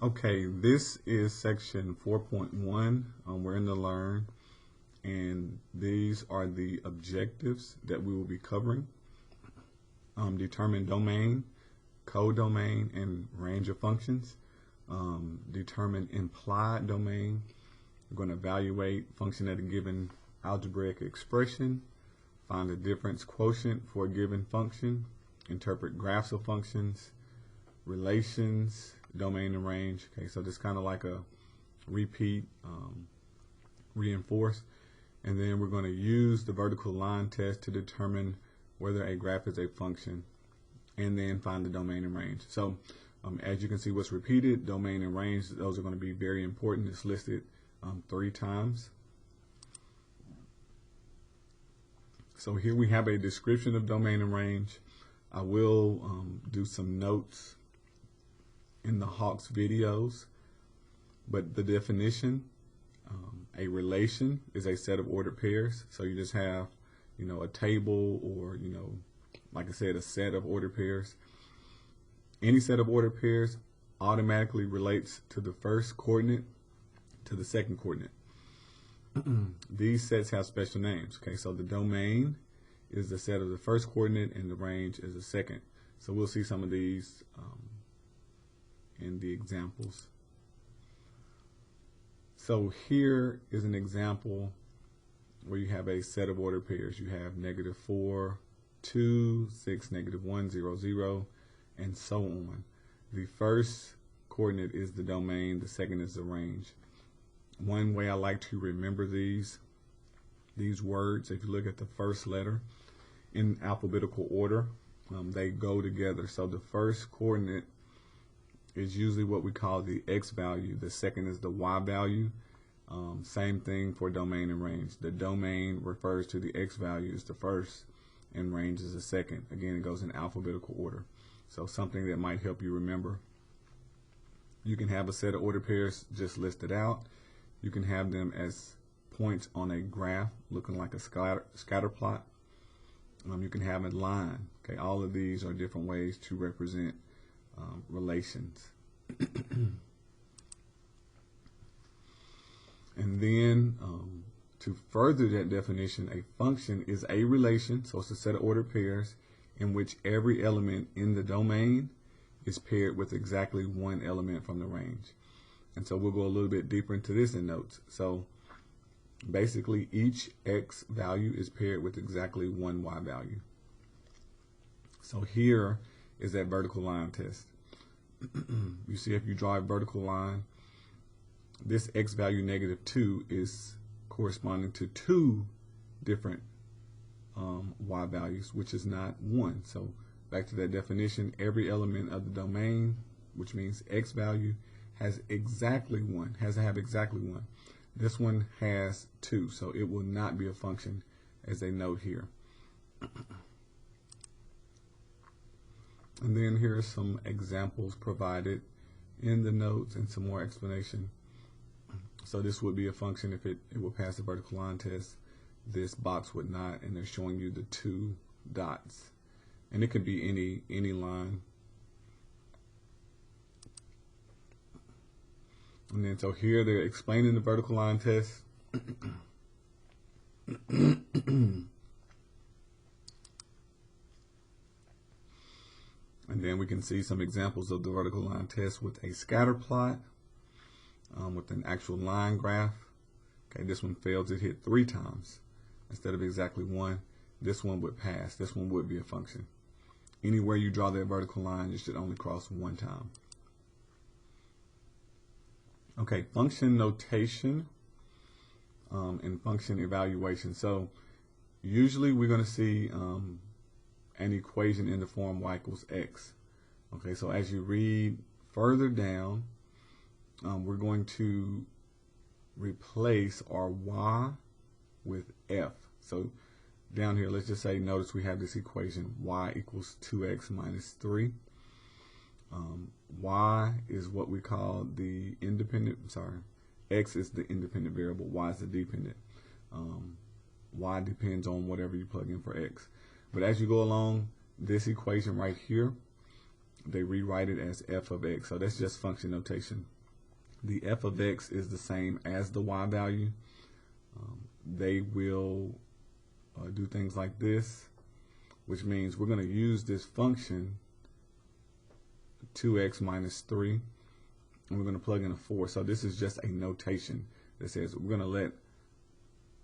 Okay, this is section 4.1. We're in the Learn, and these are the objectives that we will be covering. Determine domain, codomain, and range of functions. Determine implied domain. We're going to evaluate function at a given algebraic expression. Find the difference quotient for a given function. Interpret graphs of functions. Relations, domain and range. Okay, so just kind of like a repeat, reinforce. And then we're going to use the vertical line test to determine whether a graph is a function, and then find the domain and range. So as you can see, what's repeated, domain and range, those are going to be very important. It's listed 3 times. So here we have a description of domain and range. I will do some notes in the Hawks videos, but the definition, a relation is a set of ordered pairs. So you just have, a table, or, like I said, a set of ordered pairs. Any set of ordered pairs automatically relates to the first coordinate to the second coordinate. These sets have special names. Okay, so the domain is the set of the first coordinate, and the range is the second. So we'll see some of these in the examples. So here is an example where you have a set of ordered pairs. You have -4, 2, 6, -1, 0, 0, and so on. The first coordinate is the domain, the second is the range. One way I like to remember these words, if you look at the first letter in alphabetical order, they go together. So the first coordinate is usually what we call the x value. The second is the y value. Same thing for domain and range. The domain refers to the x value is the first, and range is the second. Again, it goes in alphabetical order. So something that might help you remember. You can have a set of ordered pairs just listed out. You can have them as points on a graph looking like a scatter plot. You can have a line. Okay, all of these are different ways to represent relations. And then to further that definition, a function is a relation, so it's a set of ordered pairs in which every element in the domain is paired with exactly one element from the range. And so we'll go a little bit deeper into this in notes. So basically each x value is paired with exactly one y value. So here is that vertical line test. You see, if you draw a vertical line, this x value -2 is corresponding to 2 different y values, which is not 1. So back to that definition, every element of the domain, which means x value, has exactly 1, has to have exactly 1. This one has 2, so it will not be a function, as they note here. And then here are some examples provided in the notes and some more explanation. So this would be a function if it will pass the vertical line test. This box would not, and they're showing you the 2 dots. And it could be any line. And then so here they're explaining the vertical line test. And then we can see some examples of the vertical line test with a scatter plot, with an actual line graph. Okay, this one fails. It hit 3 times instead of exactly 1. This one would pass. This one would be a function. Anywhere you draw that vertical line, you should only cross 1 time. Okay, function notation and function evaluation. So usually we're going to see an equation in the form y equals x. Okay, so as you read further down, we're going to replace our y with f. So down here, let's just say, notice we have this equation, y equals 2x minus 3. Y is what we call the independent, x is the independent variable, y is the dependent. Y depends on whatever you plug in for x. But as you go along, this equation right here they rewrite it as f of x. So that's just function notation. The f of x is the same as the y value. They will do things like this, which means we're going to use this function 2x minus 3, and we're going to plug in a 4. So this is just a notation that says we're going to let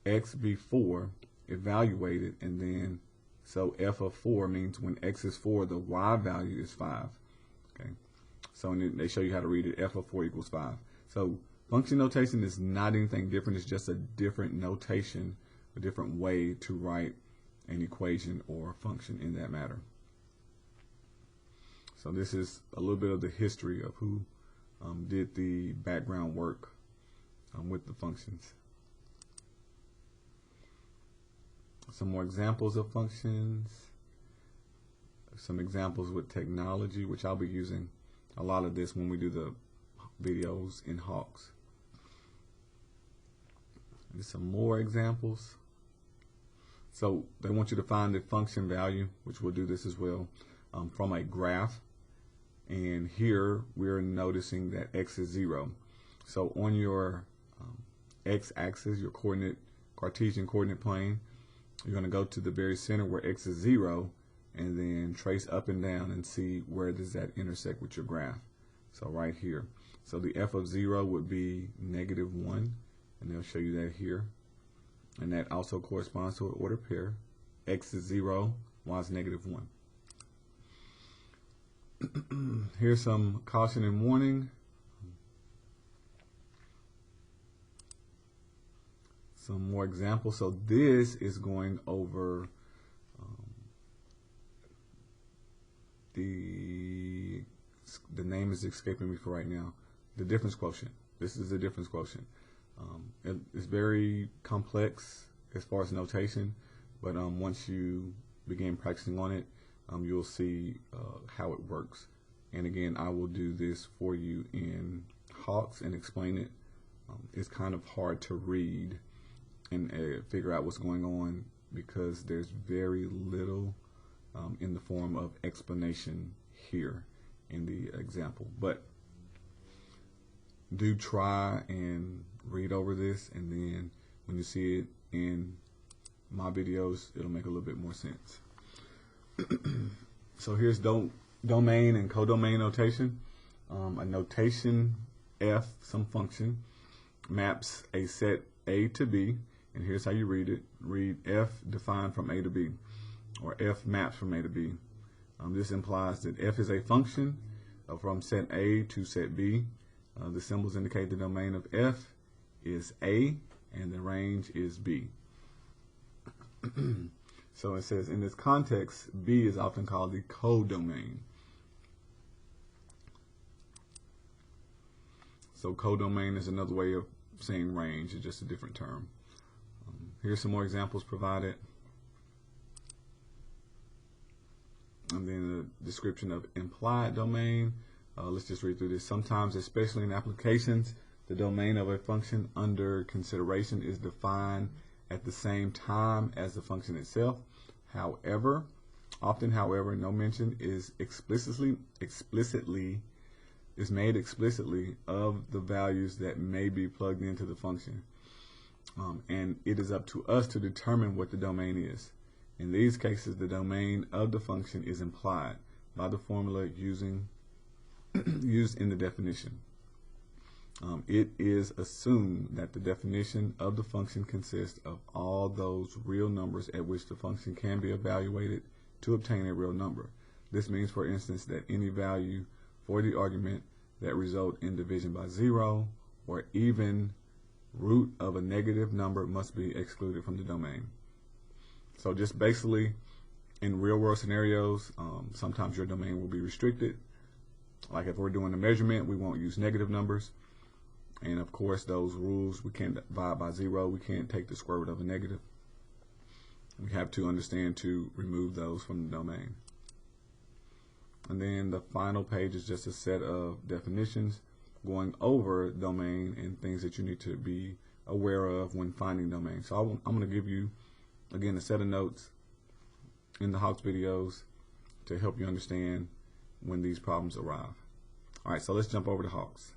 x be 4, evaluate it, and then so f of 4 means when x is 4, the y value is 5. Okay, so they show you how to read it. F of 4 equals 5. So function notation is not anything different. It's just a different notation, a different way to write an equation or function in that matter. So this is a little bit of the history of who did the background work with the functions. Some more examples of functions. Some examples with technology, which I'll be using a lot of this when we do the videos in Hawks. And some more examples. So they want you to find the function value, which we'll do this as well, from a graph. And here we're noticing that x is 0. So on your x-axis, your Cartesian coordinate plane, you're going to go to the very center where x is 0, and then trace up and down and see where does that intersect with your graph. So right here. So the f of 0 would be -1, and they'll show you that here. And that also corresponds to an ordered pair. X is 0, y is -1. Here's some caution and warning. Some more examples. So this is going over the name is escaping me for right now. The difference quotient. This is the difference quotient. It's very complex as far as notation, but once you begin practicing on it, you'll see how it works. And again, I will do this for you in Hawks and explain it. It's kind of hard to read and figure out what's going on because there's very little in the form of explanation here in the example. But do try and read over this, and then when you see it in my videos, it'll make a little bit more sense. So here's domain and codomain notation. A notation f, some function, maps a set A to B, and here's how you read it. Read f defined from A to B, or f maps from A to B. This implies that f is a function from set A to set B. The symbols indicate the domain of f is A and the range is B. So it says in this context, B is often called the codomain. So codomain is another way of saying range. It's just a different term. Here's some more examples provided. And then a description of implied domain. Let's just read through this. Sometimes, especially in applications, the domain of a function under consideration is defined at the same time as the function itself. However, often, no mention is made explicitly of the values that may be plugged into the function. And it is up to us to determine what the domain is. In these cases, the domain of the function is implied by the formula used in the definition. It is assumed that the definition of the function consists of all those real numbers at which the function can be evaluated to obtain a real number. This means, for instance, that any value for the argument that result in division by 0 or even root of a negative number must be excluded from the domain. So just basically, in real world scenarios, sometimes your domain will be restricted. Like if we're doing a measurement, we won't use negative numbers. And of course, those rules, we can't divide by 0. We can't take the square root of a negative. We have to understand to remove those from the domain. And then the final page is just a set of definitions going over domain and things that you need to be aware of when finding domain. So I'm going to give you, again, a set of notes in the Hawks videos to help you understand when these problems arrive. All right, so let's jump over to Hawks.